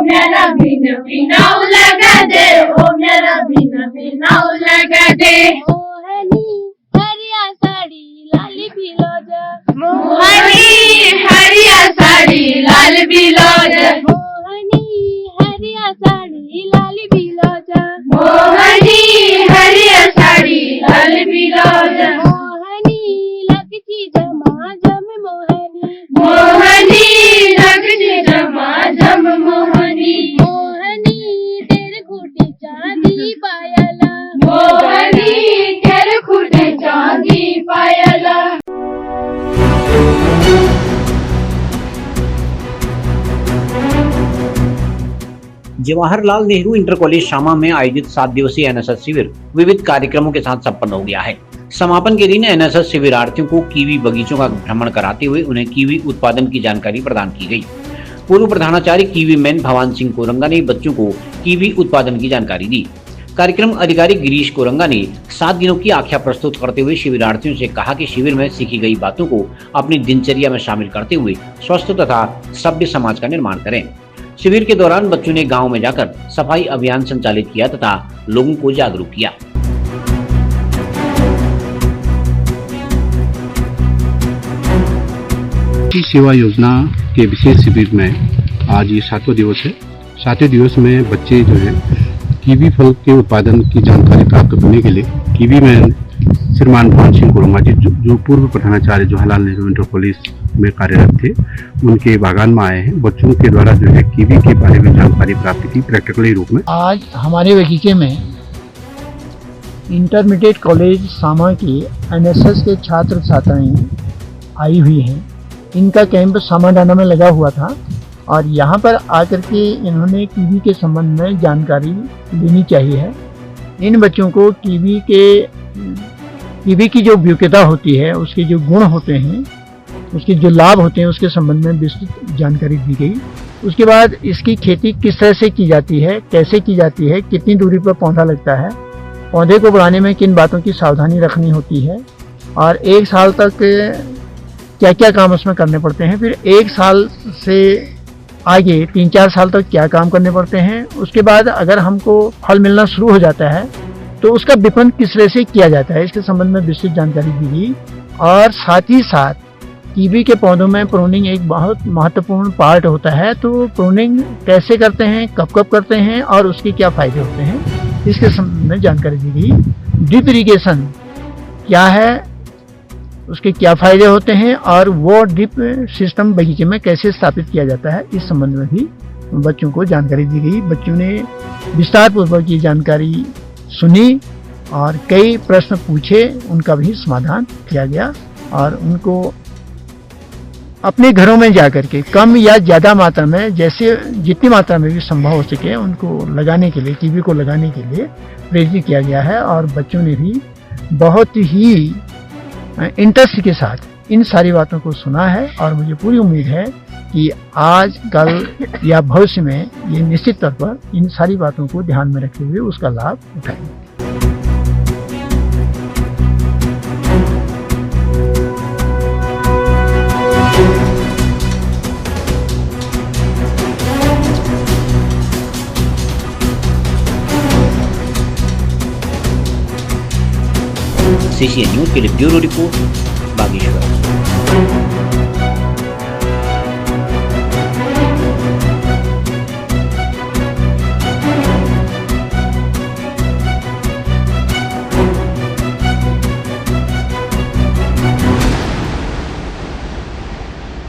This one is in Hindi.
मेरा बिन बिनाऊ लगा दे, ओ मेरा बिन बिनाऊ लगा दे। मोहनी हरिया साड़ी लाल बिलोजा, मोहनी हरिया साड़ी लाल बिलोजा, मोहनी हरिया साड़ी लाल बिलोजा, मोहनी हरिया साड़ी लाल बिलोजा, मोहनी लगची जमा जम मोहनी, मोहनी लगची जमा जम मोहनी, मोहनी तेरे खूटी चांदी पायला, मोहनी तेरे खूटे चांदी पायला। जवाहरलाल नेहरू इंटर कॉलेज शामा में आयोजित 7 दिवसीय एनएसएस शिविर विविध कार्यक्रमों के साथ संपन्न हो गया है। समापन के दिन एनएसएस शिविरार्थियों को कीवी बगीचों का भ्रमण कराते हुए उन्हें कीवी उत्पादन की जानकारी प्रदान की गई। पूर्व प्रधानाचार्य कीवी मैन भवान सिंह कोरंगा ने बच्चों को कीवी उत्पादन की जानकारी दी। कार्यक्रम अधिकारी गिरीश कोरंगा ने 7 दिनों की आख्या प्रस्तुत करते हुए शिविरार्थियों से कहा कि शिविर में सीखी गई बातों को अपनी दिनचर्या में शामिल करते हुए स्वस्थ तथा सभ्य समाज का निर्माण करें। शिविर के दौरान बच्चों ने गांव में जाकर सफाई अभियान संचालित किया तथा लोगों को जागरूक किया। सेवा योजना के विशेष शिविर में आज ये 7वां दिवस है। 7वें दिवस में बच्चे जो है कीवी फल के उत्पादन की जानकारी प्राप्त करने के लिए कीवी मैन श्रीमान भवान सिंह कोरंगा जी जो पूर्व प्रधानाचार्य जवाहरलाल नेहरू इंटर कॉलेज में कार्यरत थे, उनके बागान में आए हैं। बच्चों के द्वारा जो है कीवी के बारे में जानकारी प्राप्त की प्रैक्टिकली रूप में। आज हमारे बगीचे में इंटरमीडिएट कॉलेज सामा की एनएसएस के छात्र छात्राएं आई हुई हैं। इनका कैंप सामाडाना में लगा हुआ था और यहाँ पर आकर के इन्होंने कीवी के संबंध में जानकारी लेनी चाहिए है। इन बच्चों को कीवी की जो उपयोगिता होती है, उसके जो गुण होते हैं, उसके जो लाभ होते हैं, उसके संबंध में विस्तृत जानकारी दी गई। उसके बाद इसकी खेती किस तरह से की जाती है, कैसे की जाती है, कितनी दूरी पर पौधा लगता है, पौधे को बढ़ाने में किन बातों की सावधानी रखनी होती है और 1 साल तक क्या क्या काम उसमें करने पड़ते हैं, फिर 1 साल से आगे 3-4 साल तक क्या काम करने पड़ते हैं। उसके बाद अगर हमको फल मिलना शुरू हो जाता है तो उसका विपणन किस तरह से किया जाता है, इसके संबंध में विस्तृत जानकारी दी गई। और साथ ही साथ कीवी के पौधों में प्रूनिंग एक बहुत महत्वपूर्ण पार्ट होता है। तो प्रूनिंग कैसे करते हैं, कब कब करते हैं और उसके क्या फायदे होते हैं, इसके संबंध में जानकारी दी गई। ड्रिप इरिगेशन क्या है, उसके क्या फायदे होते हैं और वो ड्रिप सिस्टम बगीचे में कैसे स्थापित किया जाता है, इस संबंध में भी बच्चों को जानकारी दी गई। बच्चों ने विस्तार पूर्वक ये जानकारी सुनी और कई प्रश्न पूछे, उनका भी समाधान किया गया और उनको अपने घरों में जाकर के कम या ज़्यादा मात्रा में, जैसे जितनी मात्रा में भी संभव हो सके, उनको लगाने के लिए, कीवी को लगाने के लिए प्रेरित किया गया है। और बच्चों ने भी बहुत ही इंटरेस्ट के साथ इन सारी बातों को सुना है और मुझे पूरी उम्मीद है कि आज कल या भविष्य में ये निश्चित तौर पर इन सारी बातों को ध्यान में रखते हुए उसका लाभ उठाएंगे। CCN न्यूज के लिए ब्यूरो रिपोर्ट बागेश्वर।